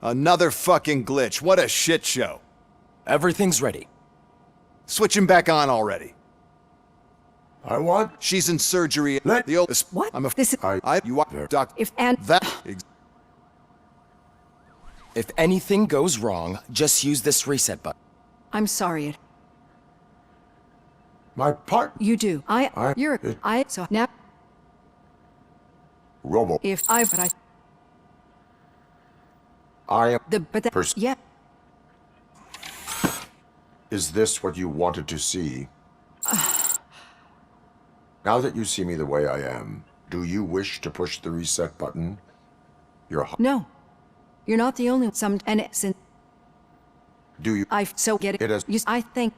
Another fucking glitch. What a shit show. Everything's ready. Switch him back on already. I want... She's in surgery. Let... The old... What? I'm a... This is... You are... Doc... If and... That... If anything goes wrong, just use this reset button. I'm sorry. My part... You do. You're... So now... Robo... If but I am... But that... Yeah. Is this what you wanted to see? Now that you see me the way I am, do you wish to push the reset button? No. You're not the only... Do you... I so get it. It has... I think...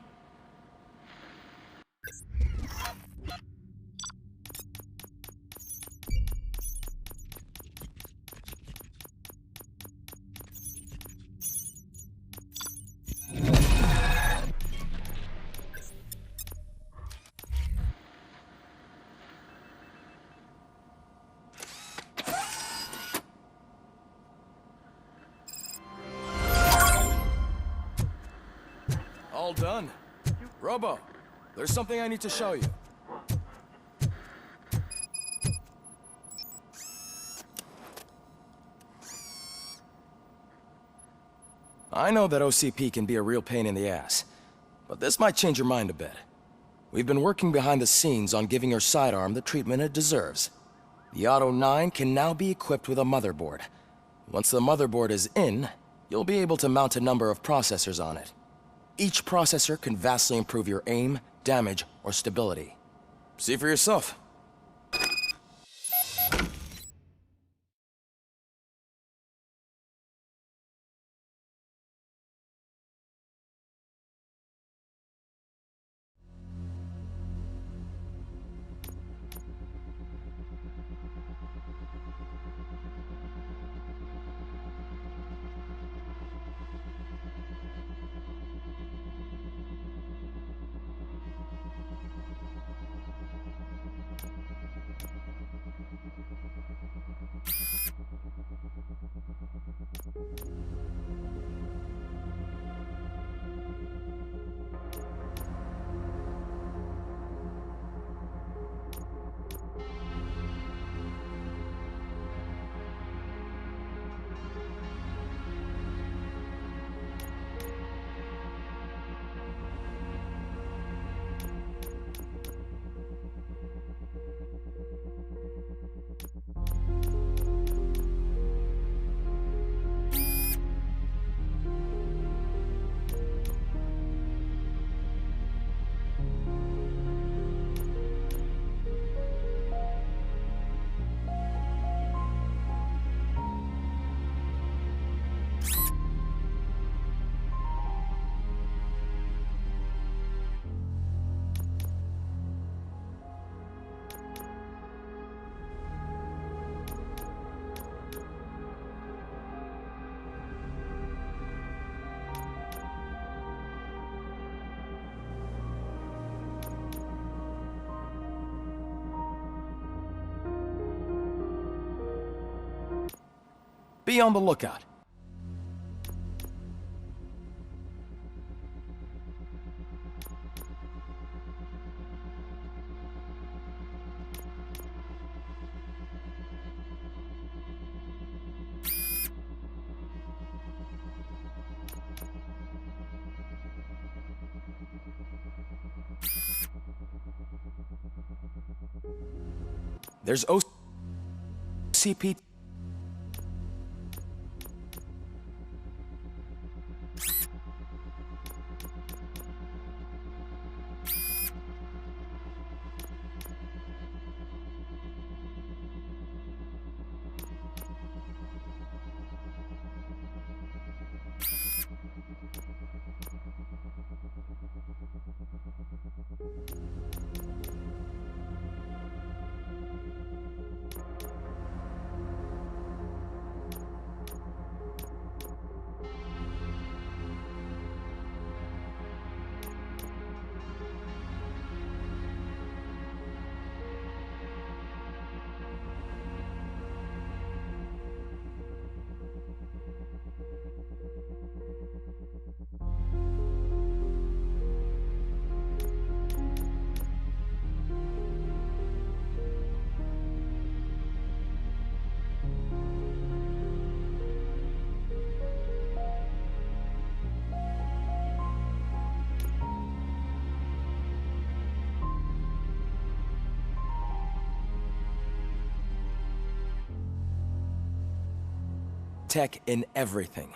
All done. Robo, there's something I need to show you. I know that OCP can be a real pain in the ass, but this might change your mind a bit. We've been working behind the scenes on giving your sidearm the treatment it deserves. The Auto 9 can now be equipped with a motherboard. Once the motherboard is in, you'll be able to mount a number of processors on it. Each processor can vastly improve your aim, damage, or stability. See for yourself. Be on the lookout. There's OCP. tech in everything.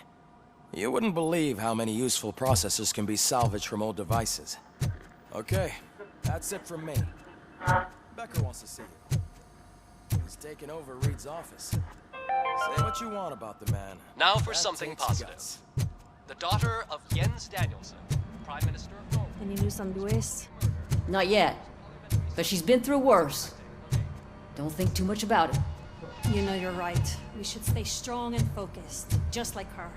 You wouldn't believe how many useful processors can be salvaged from old devices. Okay, that's it from me. Becker wants to see you. He's taken over Reed's office. Say what you want about the man. Now for That something takes positive. guts. The daughter of Jens Danielson, Prime Minister of Norway. Any news on Luis? Not yet. But she's been through worse. Don't think too much about it. You know you're right. We should stay strong and focused, just like her.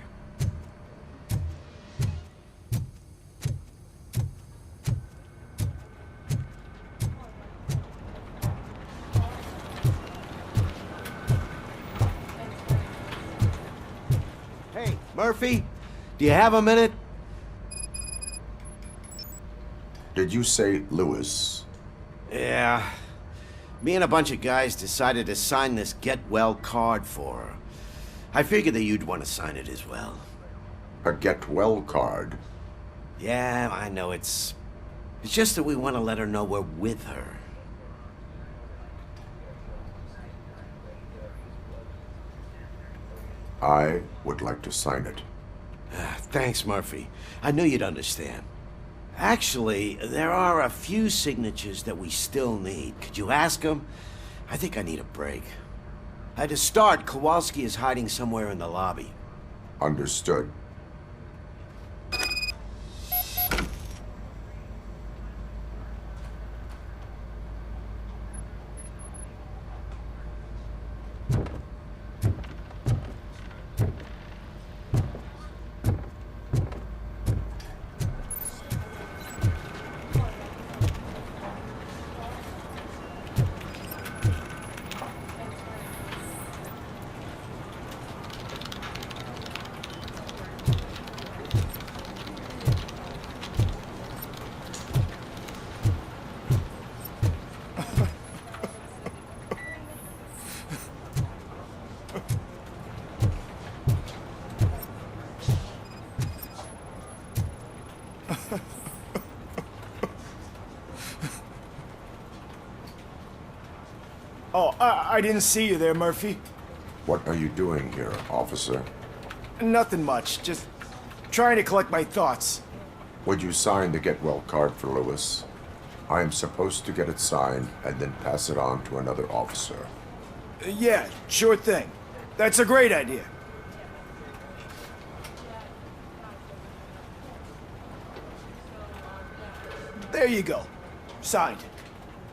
Hey, Murphy, do you have a minute? Did you say Lewis? Yeah. Me and a bunch of guys decided to sign this get well card for her. I figured that you'd want to sign it as well. A get well card? Yeah, I know it's just that we want to let her know we're with her. I would like to sign it. Thanks, Murphy. I knew you'd understand. Actually, there are a few signatures that we still need. Could you ask them? I think I need a break. To start, Kowalski is hiding somewhere in the lobby. Understood. Oh, I didn't see you there, Murphy. What are you doing here, officer? Nothing much, just trying to collect my thoughts. Would you sign the get well card for Lewis? I am supposed to get it signed and then pass it on to another officer. Yeah, sure thing. That's a great idea. There you go. Signed.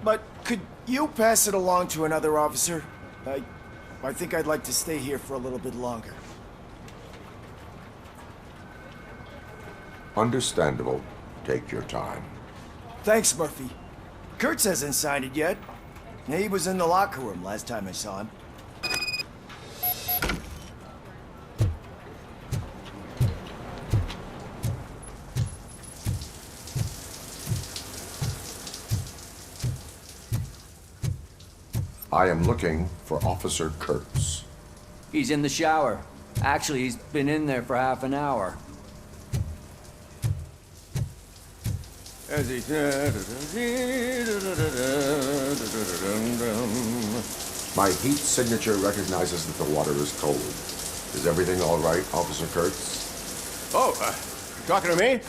But could you pass it along to another officer? I think I'd like to stay here for a little bit longer. Understandable. Take your time. Thanks, Murphy. Kurtz hasn't signed it yet. He was in the locker room last time I saw him. I am looking for Officer Kurtz. He's in the shower. Actually, he's been in there for half an hour. My heat signature recognizes that the water is cold. Is everything all right, Officer Kurtz? Oh, talking to me?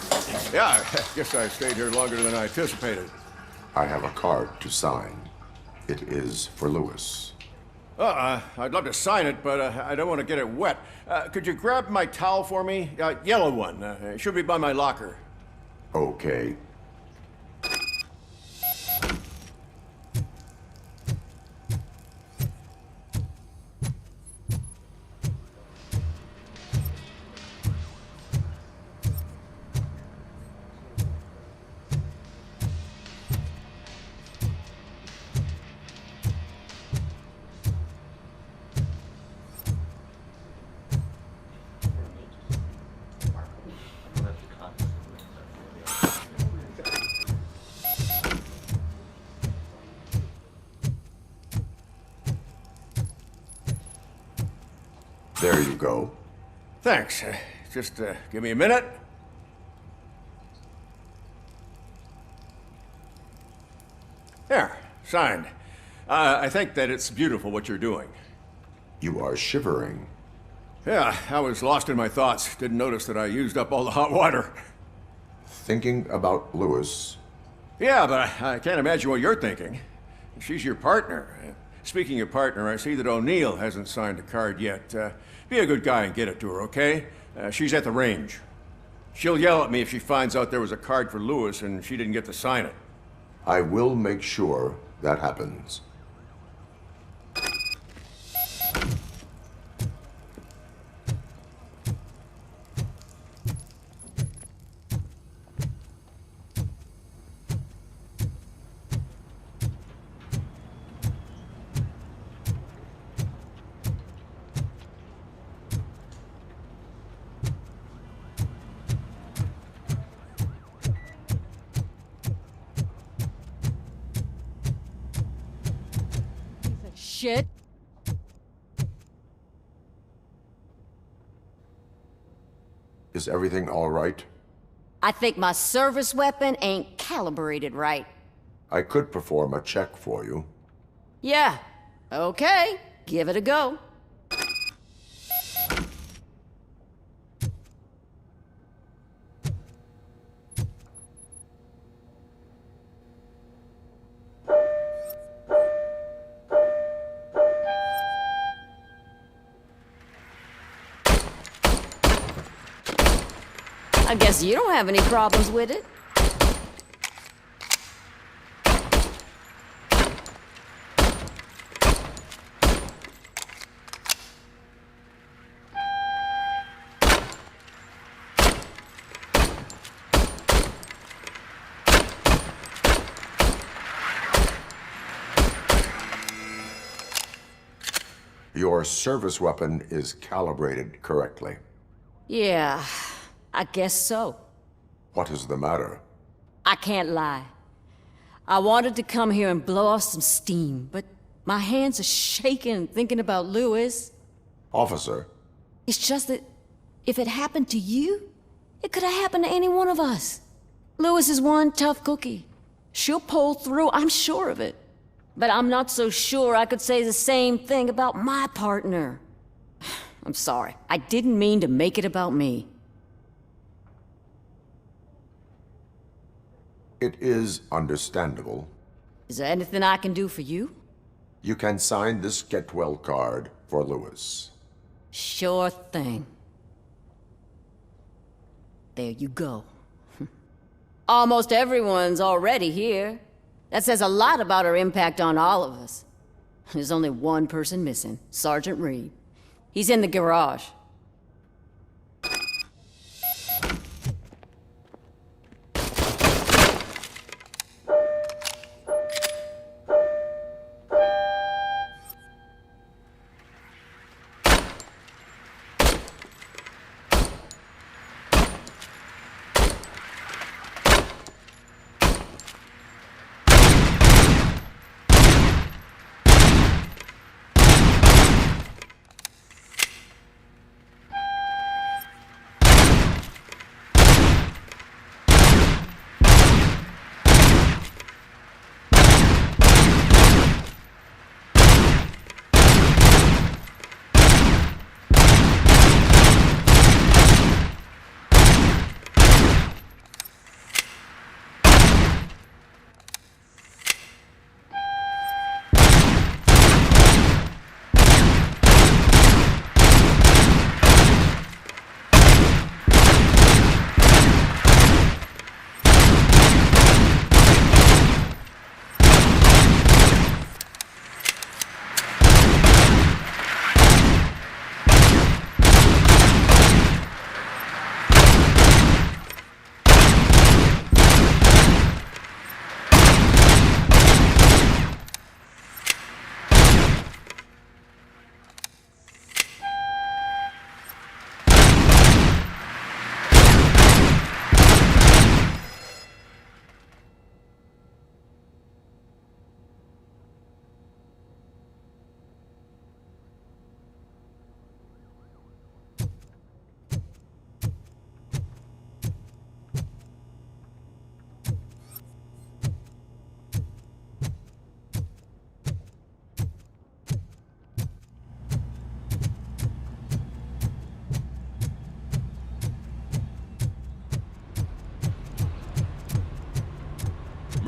Yeah, I guess I stayed here longer than I anticipated. I have a card to sign. It is for Lewis. I'd love to sign it, but I don't want to get it wet. Could you grab my towel for me? Yellow one. It should be by my locker. Okay. There you go. Thanks. Just give me a minute. There, signed. I think that it's beautiful what you're doing. You are shivering. Yeah, I was lost in my thoughts. Didn't notice that I used up all the hot water. Thinking about Lewis. Yeah, but I can't imagine what you're thinking. She's your partner. Speaking of partner, I see that O'Neill hasn't signed a card yet. Be a good guy and get it to her, okay? She's at the range. She'll yell at me if she finds out there was a card for Lewis and she didn't get to sign it. I will make sure that happens. Shit. Is everything all right? I think my service weapon ain't calibrated right. I could perform a check for you. Yeah. Okay. Give it a go. I guess you don't have any problems with it. Your service weapon is calibrated correctly. Yeah, I guess so. What is the matter? I can't lie. I wanted to come here and blow off some steam, but my hands are shaking thinking about Lewis. Officer, It's just that if it happened to you, it could have happened to any one of us. Lewis is one tough cookie. She'll pull through, I'm sure of it. But I'm not so sure I could say the same thing about my partner. I'm sorry. I didn't mean to make it about me. it is understandable. Is there anything I can do for you? You can sign this get well card for Lewis. Sure thing. There you go. Almost everyone's already here. That says a lot about her impact on all of us. There's only one person missing, Sergeant Reed. He's in the garage.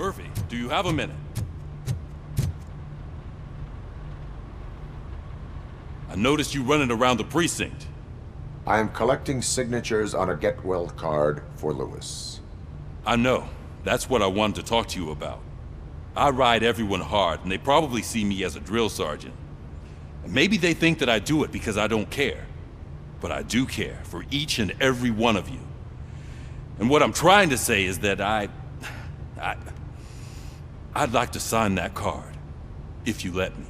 Murphy, do you have a minute? I noticed you running around the precinct. I am collecting signatures on a get well card for Lewis. I know. That's what I wanted to talk to you about. I ride everyone hard, and they probably see me as a drill sergeant. And maybe they think that I do it because I don't care. But I do care for each and every one of you. And what I'm trying to say is that I'd like to sign that card, if you let me.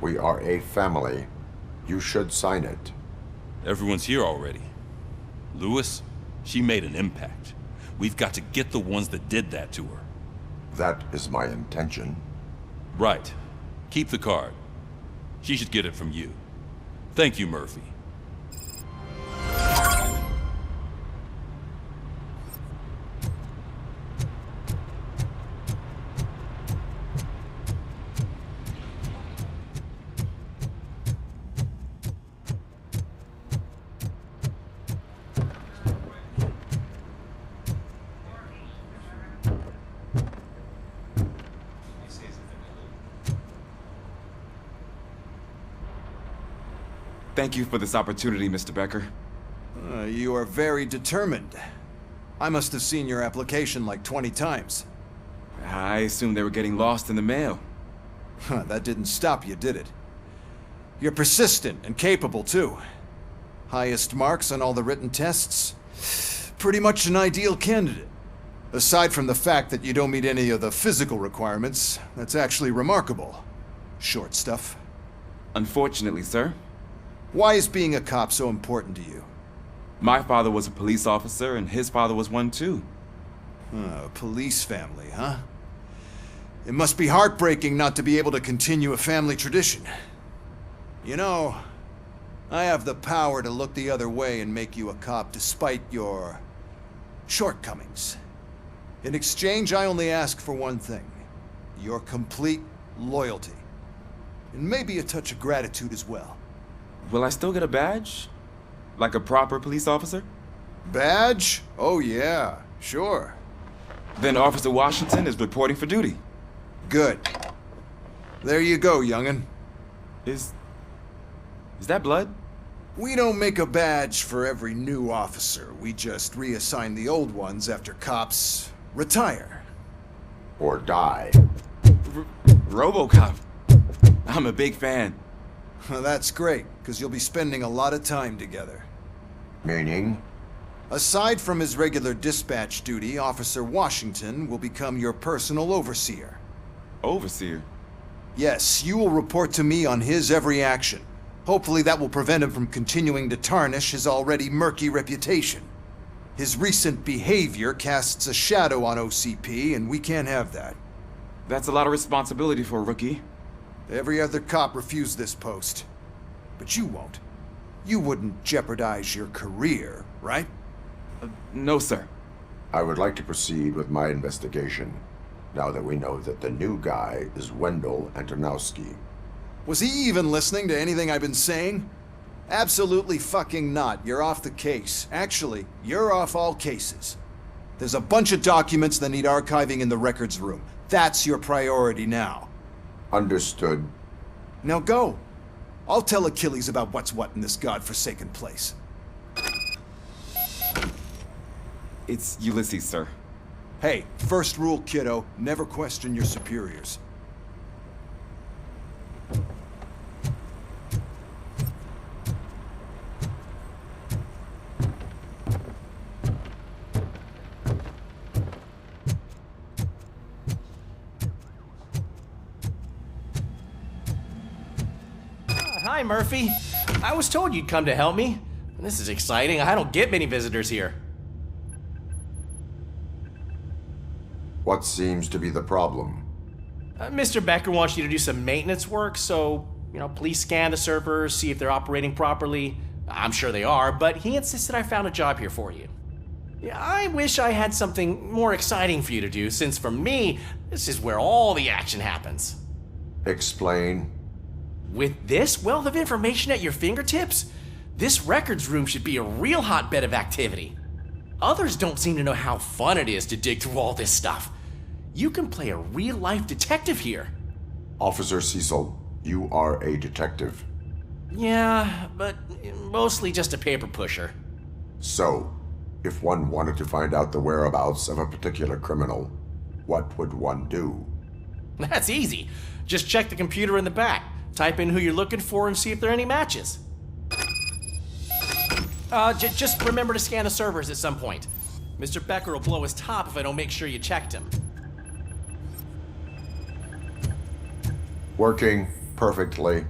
We are a family. You should sign it. Everyone's here already. Lewis, she made an impact. We've got to get the ones that did that to her. That is my intention. Right. Keep the card. She should get it from you. Thank you, Murphy. Thank you for this opportunity, Mr. Becker. You are very determined. I must have seen your application like 20 times. I assumed they were getting lost in the mail. That didn't stop you, did it? You're persistent and capable, too. Highest marks on all the written tests. Pretty much an ideal candidate. Aside from the fact that you don't meet any of the physical requirements, that's actually remarkable. Short stuff. Unfortunately, sir. Why is being a cop so important to you? My father was a police officer, and his father was one too. A police family, huh? It must be heartbreaking not to be able to continue a family tradition. You know, I have the power to look the other way and make you a cop despite your shortcomings. In exchange, I only ask for one thing. Your complete loyalty. And maybe a touch of gratitude as well. Will I still get a badge? Like a proper police officer? Badge? Oh yeah, sure. Then Officer Washington is reporting for duty. Good. There you go, young'un. Is that blood? We don't make a badge for every new officer. We just reassign the old ones after cops retire. Or die. Robocop. I'm a big fan. That's great, because you'll be spending a lot of time together. Meaning? Aside from his regular dispatch duty, Officer Washington will become your personal overseer. Overseer? Yes, you will report to me on his every action. Hopefully that will prevent him from continuing to tarnish his already murky reputation. His recent behavior casts a shadow on OCP, and we can't have that. That's a lot of responsibility for a rookie. Every other cop refused this post. But you won't. You wouldn't jeopardize your career, right? No, sir. I would like to proceed with my investigation, now that we know that the new guy is Wendell Antonowski. Was he even listening to anything I've been saying? Absolutely fucking not. You're off the case. Actually, you're off all cases. There's a bunch of documents that need archiving in the records room. That's your priority now. Understood. Now go. I'll tell Achilles about what's what in this godforsaken place. It's Ulysses, sir. Hey, first rule, kiddo, never question your superiors. Hi, Murphy. I was told you'd come to help me. This is exciting. I don't get many visitors here. What seems to be the problem? Mr. Becker wants you to do some maintenance work, so, please scan the servers, see if they're operating properly. I'm sure they are, but he insisted I found a job here for you. Yeah, I wish I had something more exciting for you to do, since for me, this is where all the action happens. Explain. With this wealth of information at your fingertips, This records room should be a real hotbed of activity. Others don't seem to know how fun it is to dig through all this stuff. You can play a real-life detective here. Officer Cecil, you are a detective. Yeah, but mostly just a paper pusher. So, if one wanted to find out the whereabouts of a particular criminal, what would one do? That's easy. Just check the computer in the back, type in who you're looking for, and see if there are any matches. Just remember to scan the servers at some point. Mr. Becker will blow his top if I don't make sure you checked him. Working perfectly.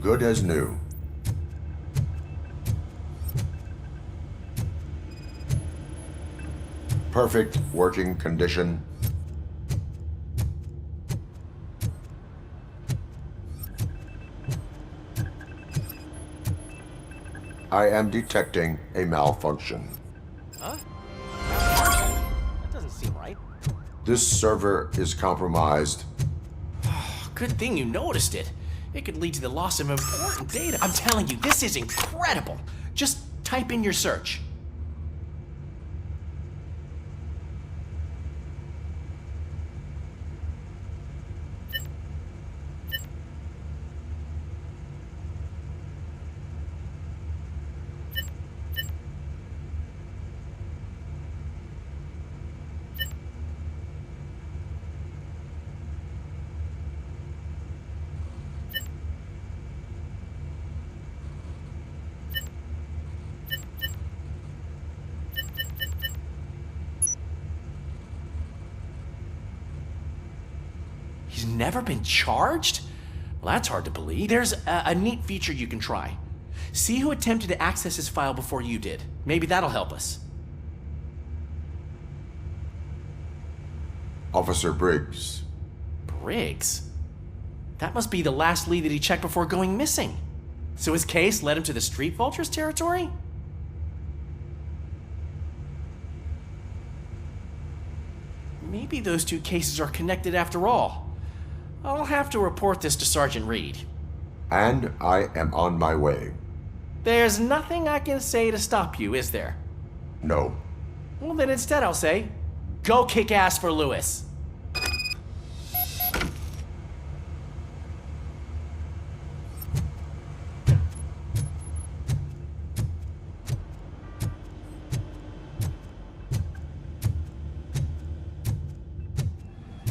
Good as new. Perfect working condition. I am detecting a malfunction. Huh? That doesn't seem right. This server is compromised. Good thing you noticed it. It could lead to the loss of important data. I'm telling you, this is incredible. Just type in your search. He's never been charged? Well, that's hard to believe. There's a neat feature you can try. See who attempted to access his file before you did. Maybe that'll help us. Officer Briggs. Briggs? That must be the last lead that he checked before going missing. So his case led him to the Street Vultures territory? Maybe those two cases are connected after all. I'll have to report this to Sergeant Reed. And I am on my way. There's nothing I can say to stop you, is there? No. Well, then instead I'll say, go kick ass for Lewis.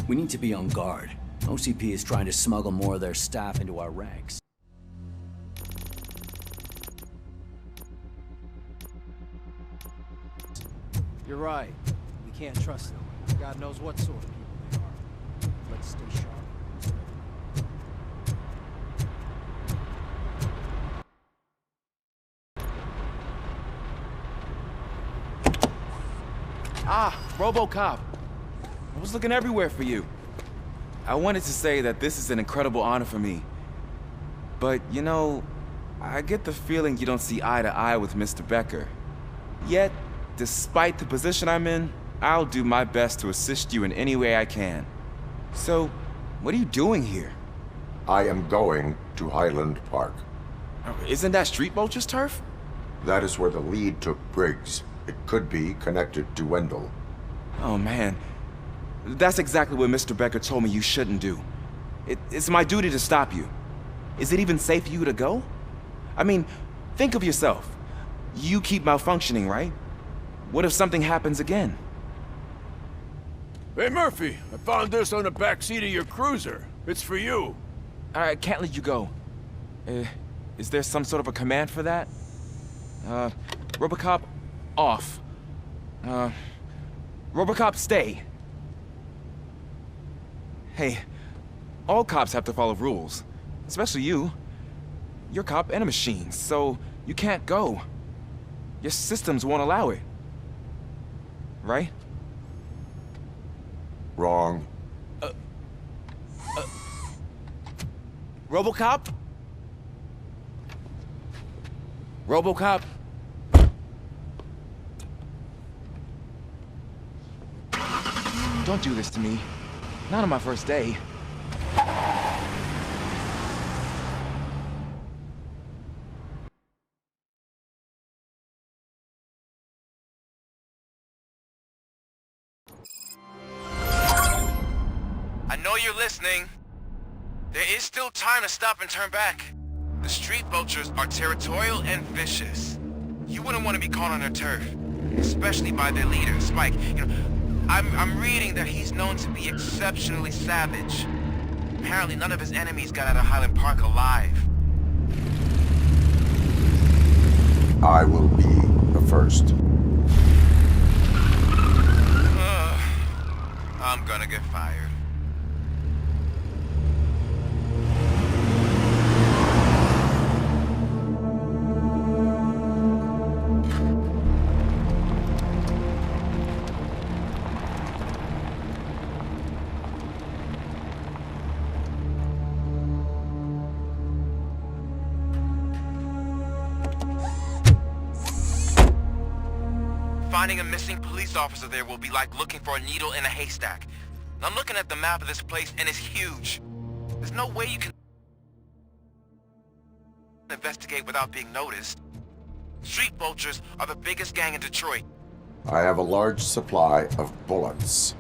We need to be on guard. OCP is trying to smuggle more of their staff into our ranks. You're right. We can't trust them. God knows what sort of people they are. Let's stay sharp. Ah, Robocop. I was looking everywhere for you. I wanted to say that this is an incredible honor for me. But, you know, I get the feeling you don't see eye to eye with Mr. Becker. Yet, despite the position I'm in, I'll do my best to assist you in any way I can. So, what are you doing here? I am going to Highland Park. Isn't that Street Vulture's turf? That is where the lead took Briggs. It could be connected to Wendell. Oh, man. That's exactly what Mr. Becker told me you shouldn't do. It's my duty to stop you. Is it even safe for you to go? I mean, think of yourself. You keep malfunctioning, right? What if something happens again? Hey, Murphy, I found this on the back seat of your cruiser. It's for you. I can't let you go. Is there some sort of a command for that? Robocop, off. Robocop, stay. Hey, all cops have to follow rules. Especially you. You're a cop and a machine, so you can't go. Your systems won't allow it. Right? Wrong. Robocop? Robocop? Don't do this to me. Not on my first day. I know you're listening. There is still time to stop and turn back. The street vultures are territorial and vicious. You wouldn't want to be caught on their turf, especially by their leader, Spike. You know, I'm reading that he's known to be exceptionally savage. Apparently none of his enemies got out of Highland Park alive. I will be the first. I'm gonna get fired. Finding a missing police officer there will be like looking for a needle in a haystack. I'm looking at the map of this place and it's huge. There's no way you can investigate without being noticed. Street vultures are the biggest gang in Detroit. I have a large supply of bullets.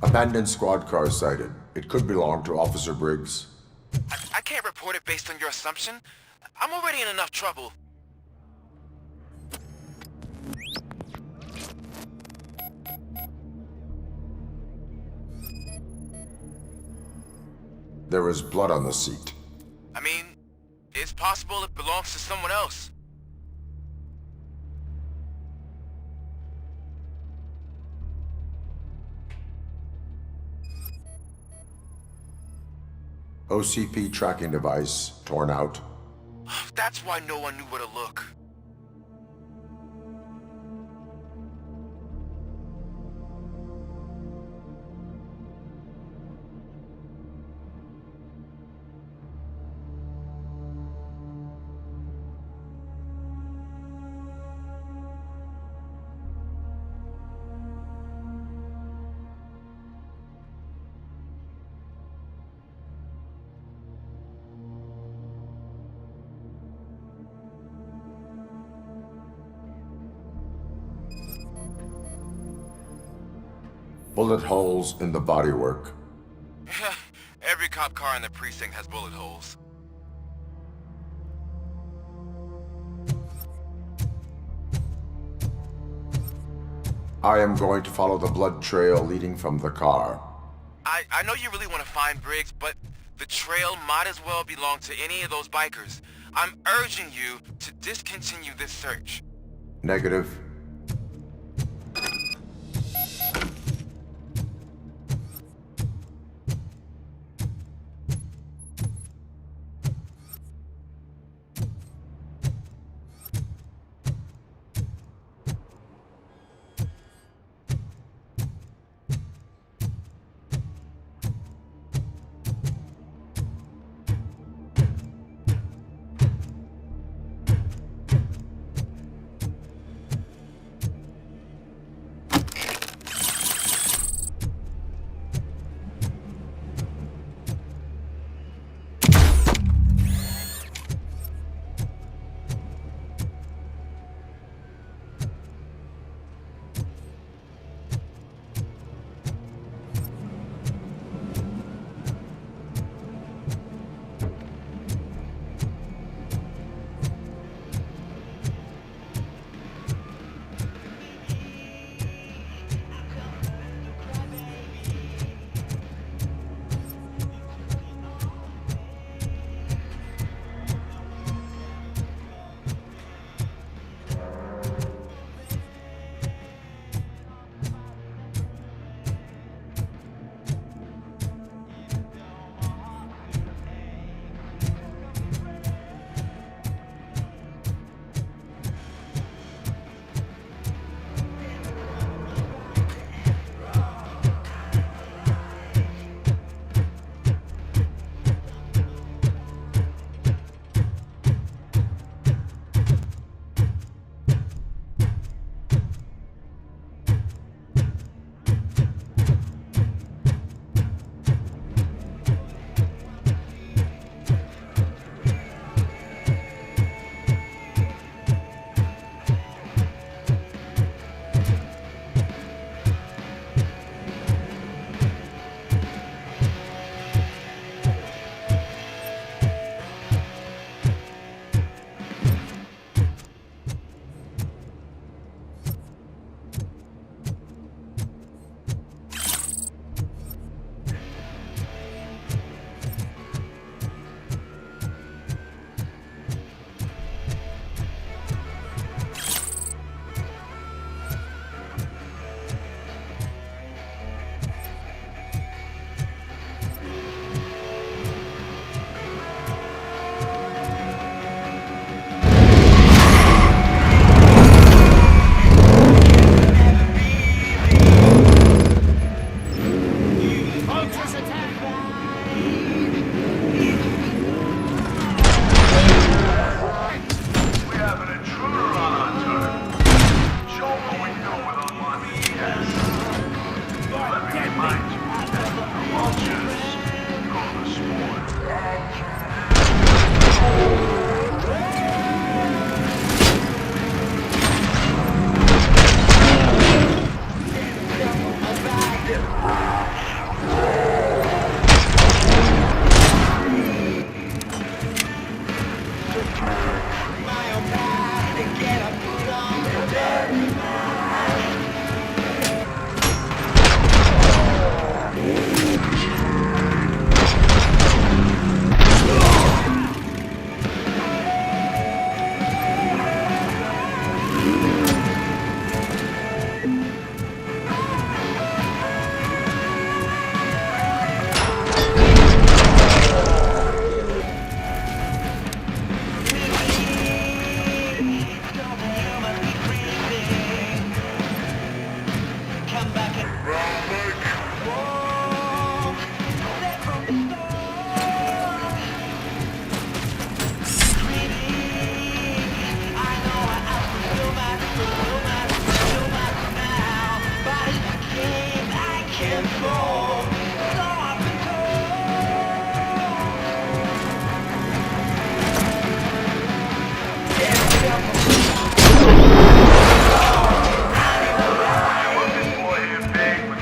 Abandoned squad car sighted. It could belong to Officer Briggs. I can't report it based on your assumption. I'm already in enough trouble. There is blood on the seat. I mean, it's possible it belongs to someone else. OCP tracking device torn out. That's why no one knew where to look. Bullet holes in the bodywork. Every cop car in the precinct has bullet holes. I am going to follow the blood trail leading from the car. I know you really want to find Briggs, but the trail might as well belong to any of those bikers. I'm urging you to discontinue this search. Negative.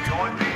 The only thing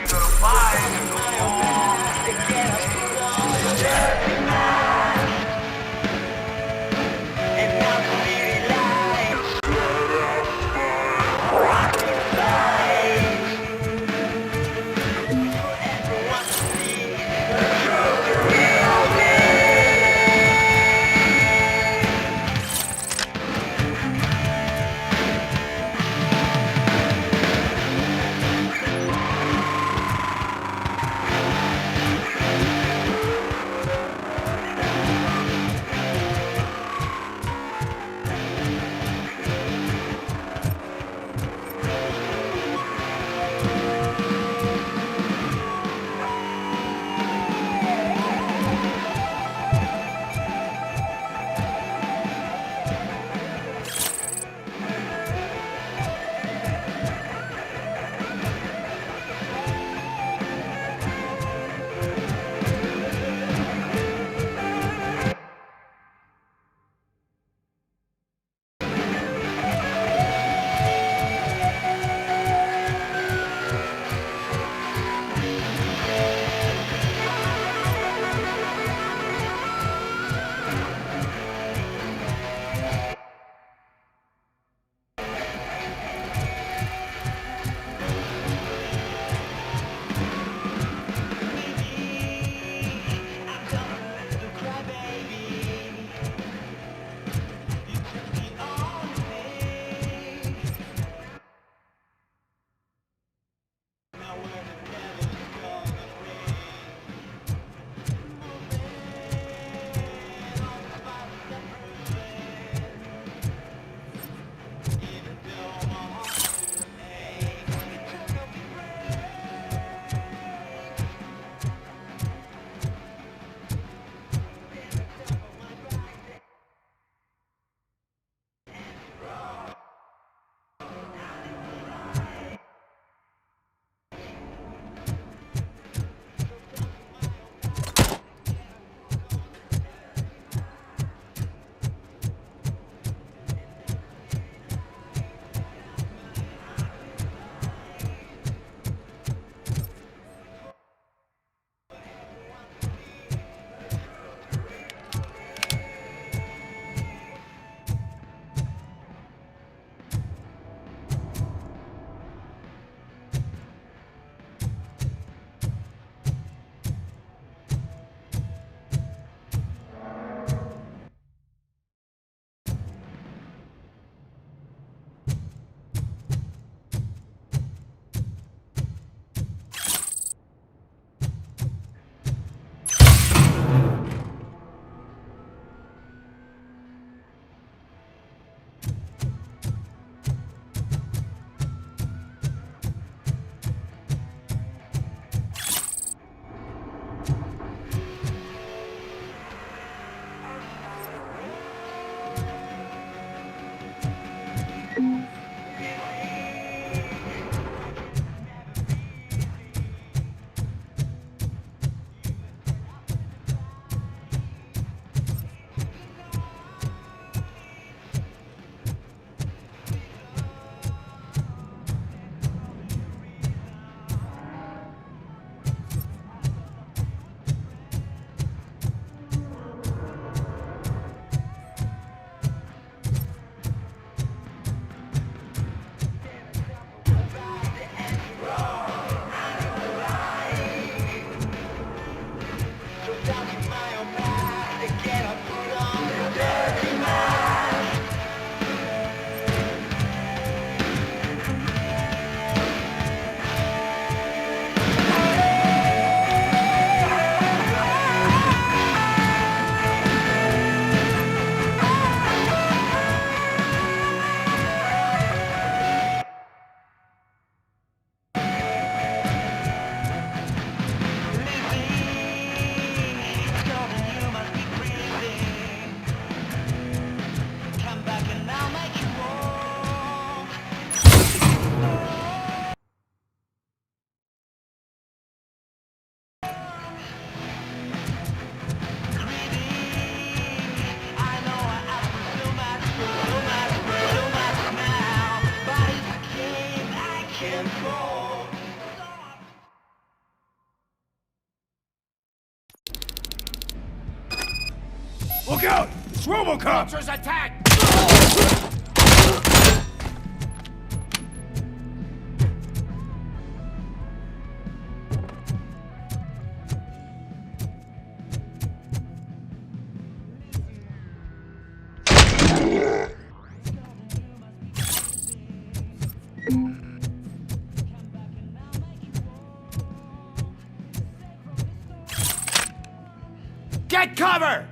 Look out! It's Robocop! Vultures attack! Get cover!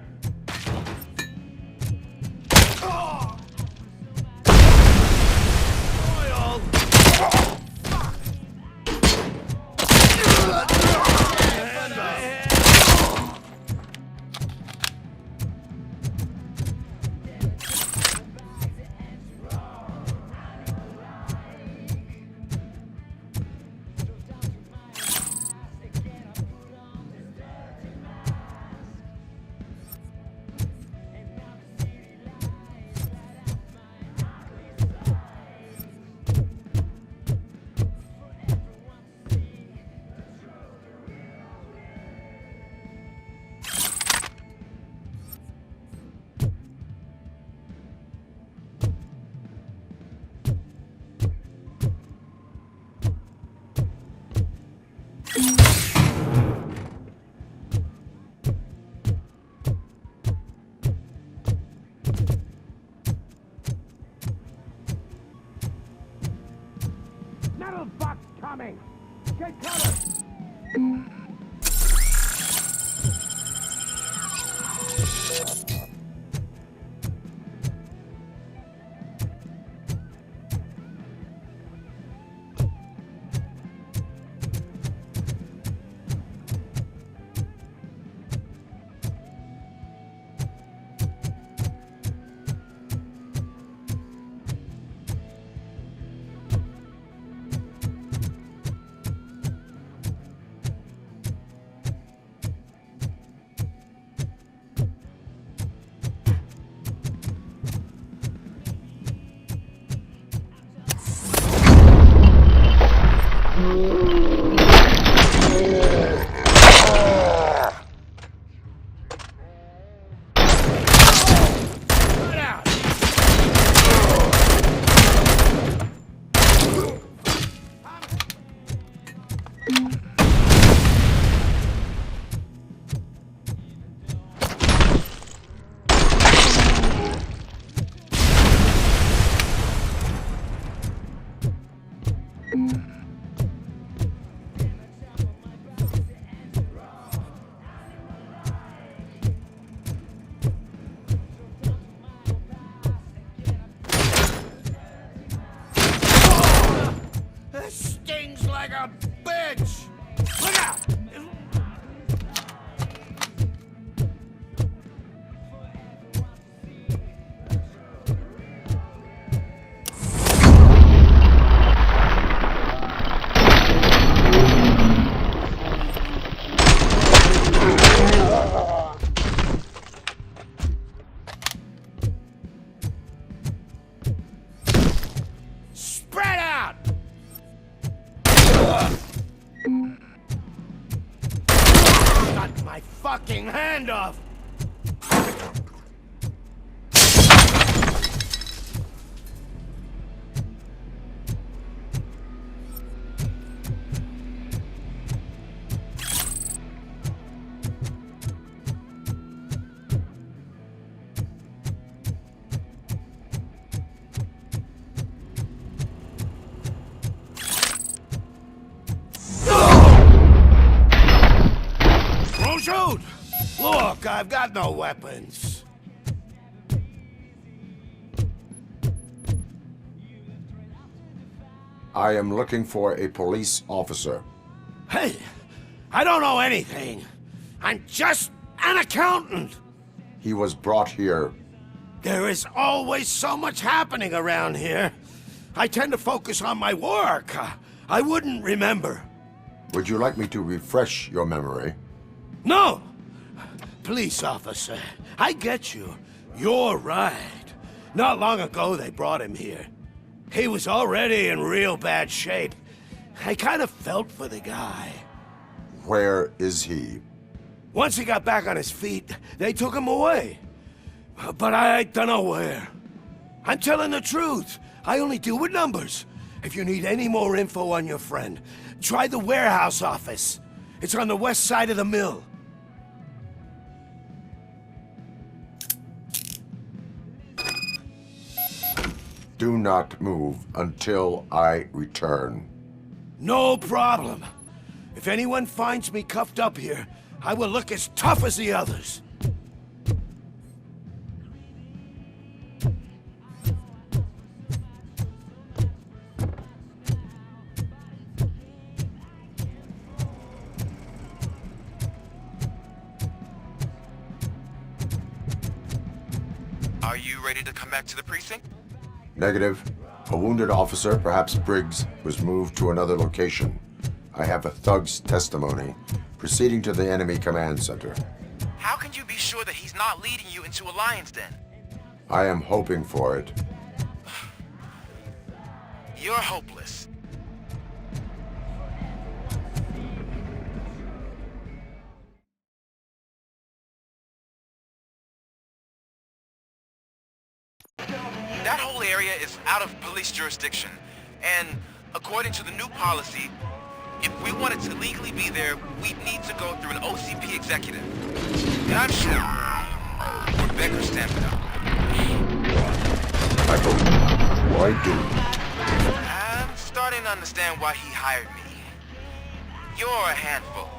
Metal box coming! Get cover! This stings like a bitch! Look out! Spread out! Got my fucking hand off! Don't shoot! Look, I've got no weapons. I am looking for a police officer. Hey, I don't know anything. I'm just an accountant. He was brought here. There is always so much happening around here. I tend to focus on my work. I wouldn't remember. Would you like me to refresh your memory? No! Police officer, I get you. You're right. Not long ago they brought him here. He was already in real bad shape. I kind of felt for the guy. Where is he? Once he got back on his feet, they took him away. But I don't know where. I'm telling the truth. I only deal with numbers. If you need any more info on your friend, try the warehouse office. It's on the west side of the mill. Do not move until I return. No problem. If anyone finds me cuffed up here, I will look as tough as the others. Are you ready to come back to the precinct? Negative. A wounded officer, perhaps Briggs, was moved to another location. I have a thug's testimony, proceeding to the enemy command center. How can you be sure that he's not leading you into a lion's den? I am hoping for it. You're hopeless. That whole area is out of police jurisdiction, and according to the new policy, if we wanted to legally be there, we'd need to go through an OCP executive. And I'm sure Rebecca stamped it up. I hope. Why do? I'm starting to understand why he hired me. You're a handful.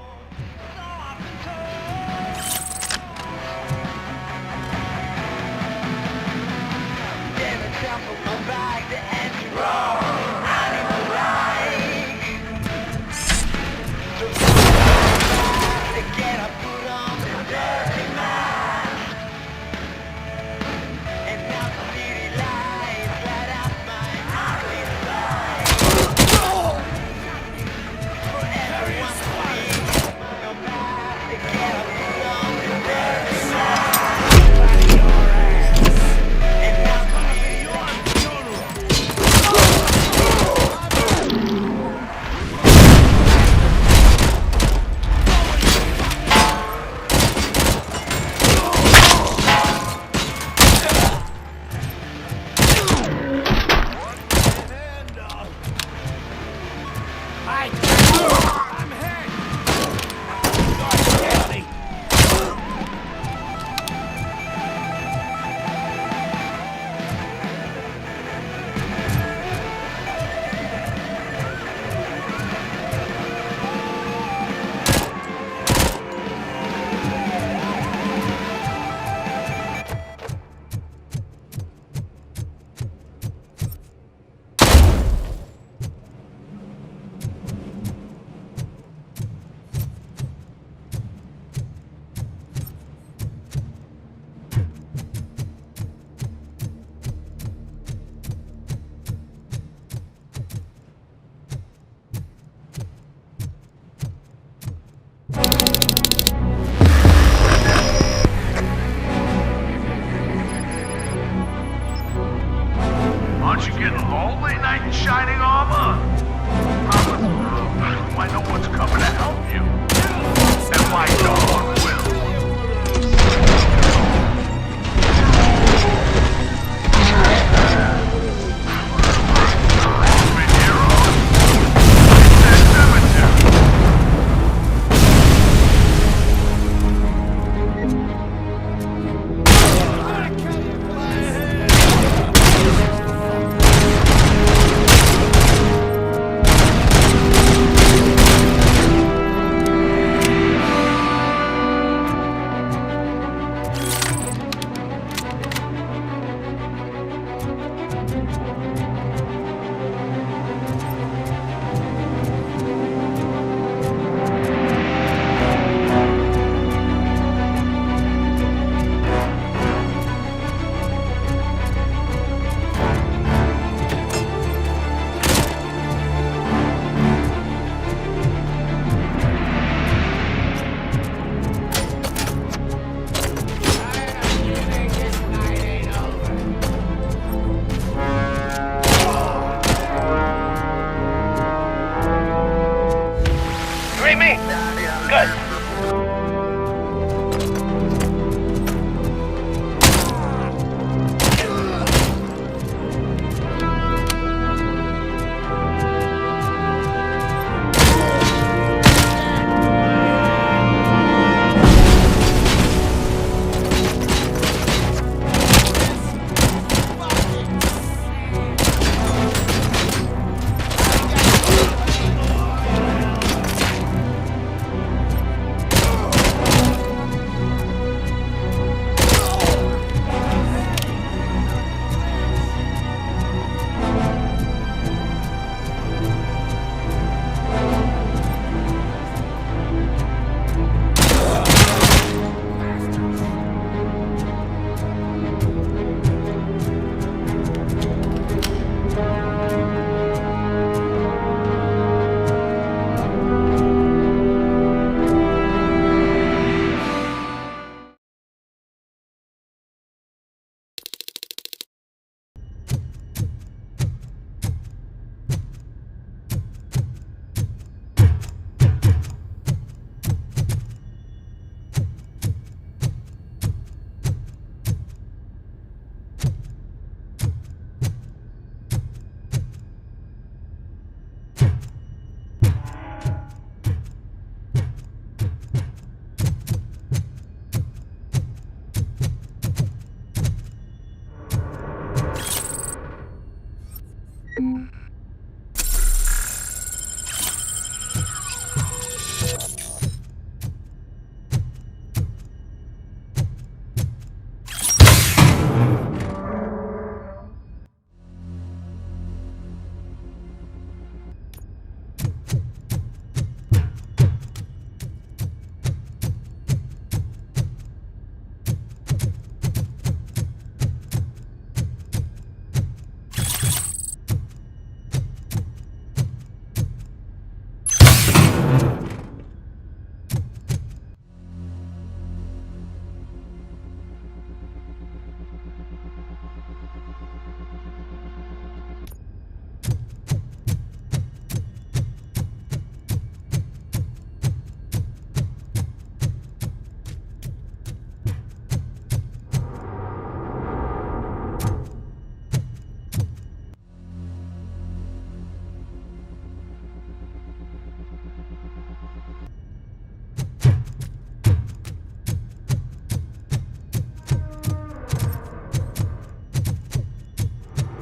see me? Good.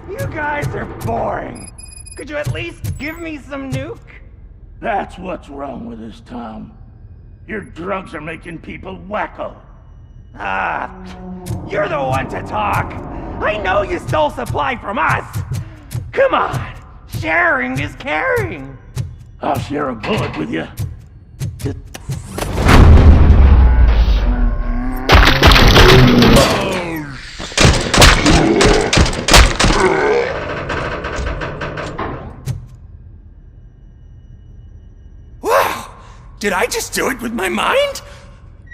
You guys are boring. Could you at least give me some nuke? That's what's wrong with this town. Your drugs are making people wacko. Ah, you're the one to talk. I know you stole supply from us. Come on, sharing is caring. I'll share a bullet with you. Wow! Did I just do it with my mind?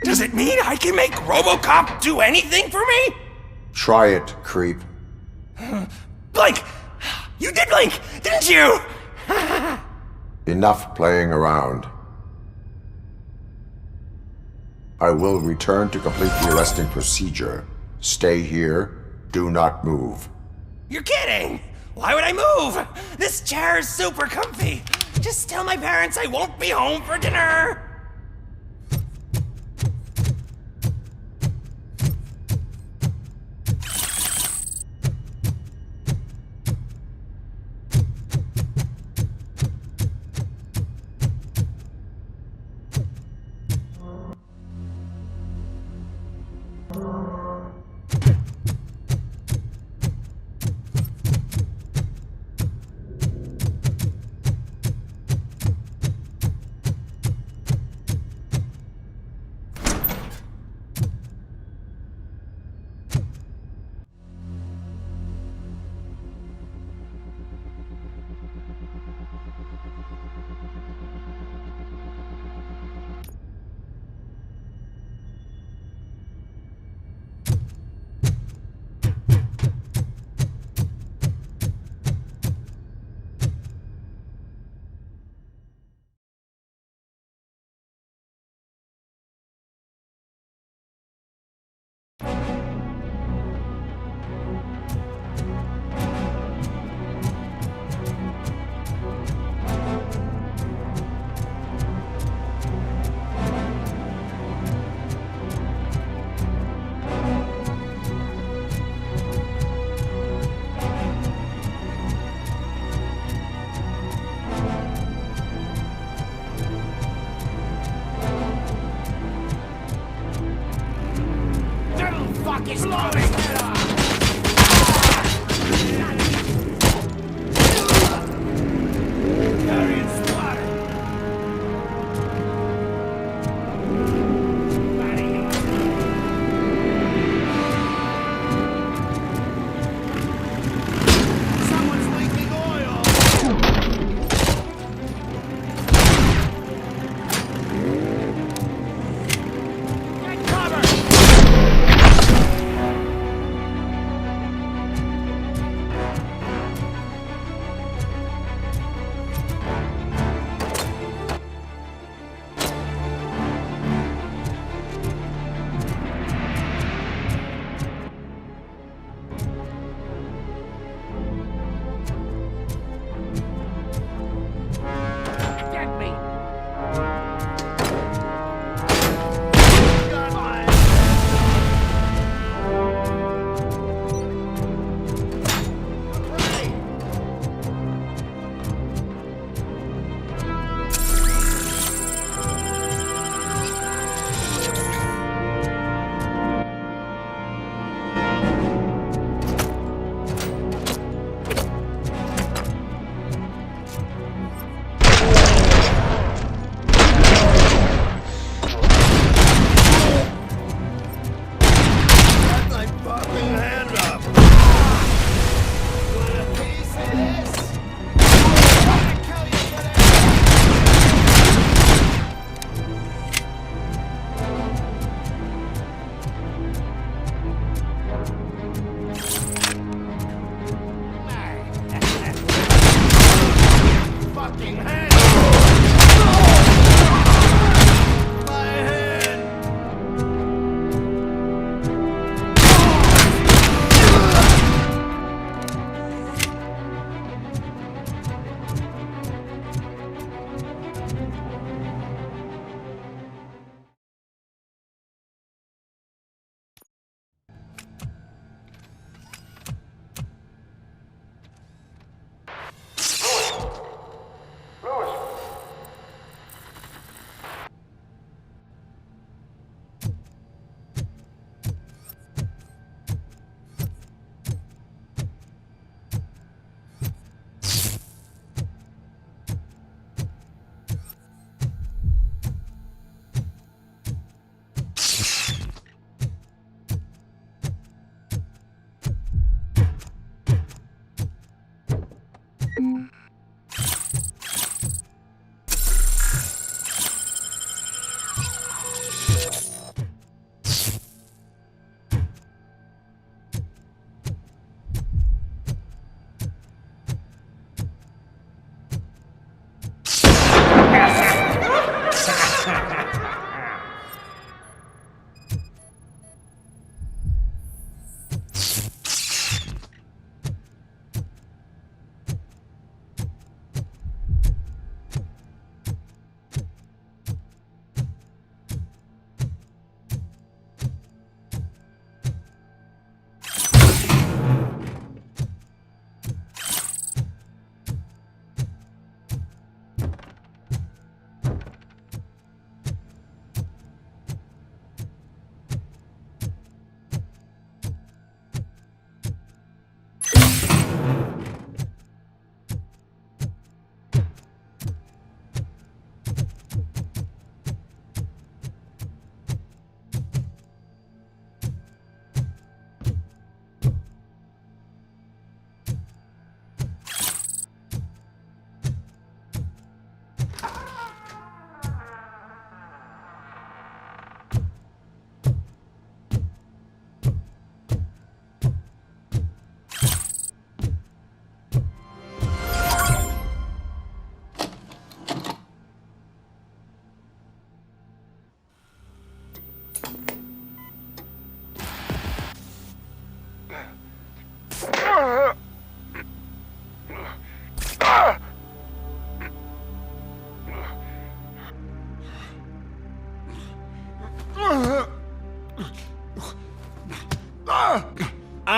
Does it mean I can make Robocop do anything for me? Try it, creep. Blink! You did blink, didn't you? Enough playing around. I will return to complete the arresting procedure. Stay here. Do not move. You're kidding! Why would I move? This chair is super comfy. Just tell my parents I won't be home for dinner.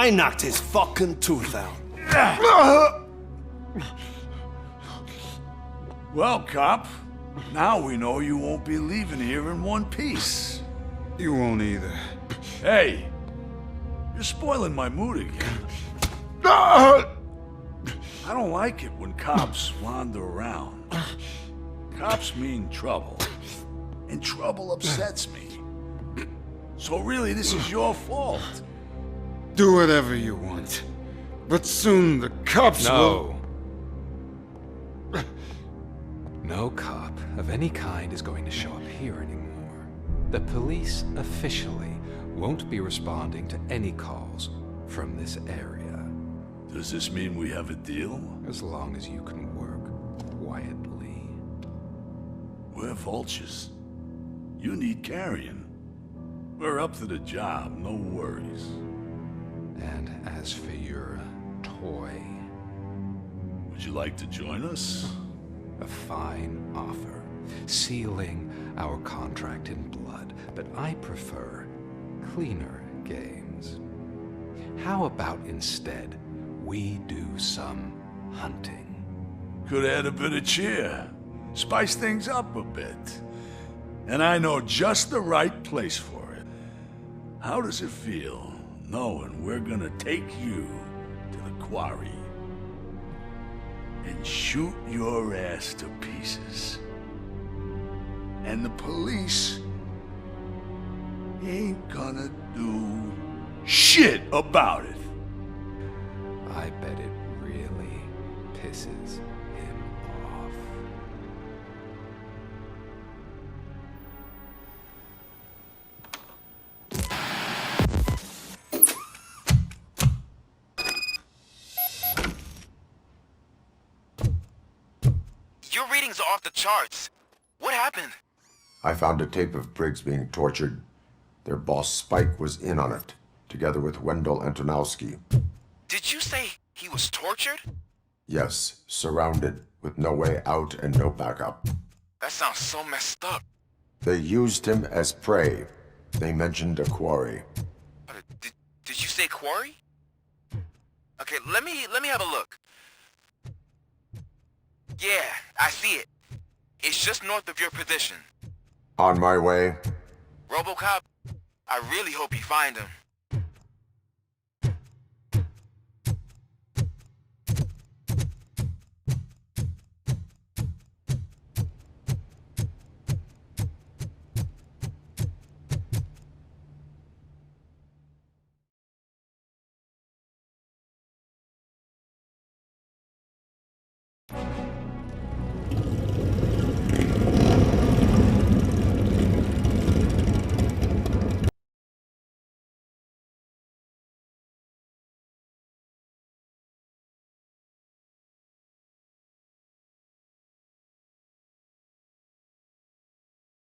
I knocked his fucking tooth out. Well, cop, now we know you won't be leaving here in one piece. You won't either. Hey, You're spoiling my mood again. I don't like it when cops wander around. Cops mean trouble. And trouble upsets me. So really, this is your fault. Do whatever you want. But soon the cops will... No cop of any kind is going to show up here anymore. The police officially won't be responding to any calls from this area. Does this mean we have a deal? As long as you can work quietly. We're vultures. You need carrion. We're up to the job, no worries. And as for your toy... Would you like to join us? A fine offer, sealing our contract in blood, but I prefer cleaner games. How about instead we do some hunting? Could add a bit of cheer, spice things up a bit. And I know just the right place for it. How does it feel knowing we're gonna take you to the quarry and shoot your ass to pieces? And the police ain't gonna do shit about it. I bet it really pisses him off. Your readings are off the charts. What happened? I found a tape of Briggs being tortured. Their boss Spike was in on it, together with Wendell Antonowski. Did you say he was tortured? Yes, surrounded, with no way out and no backup. That sounds so messed up. They used him as prey. They mentioned a quarry. Did you say quarry? Okay, let me have a look. Yeah, I see it. It's just north of your position. On my way. Robocop, I really hope you find him.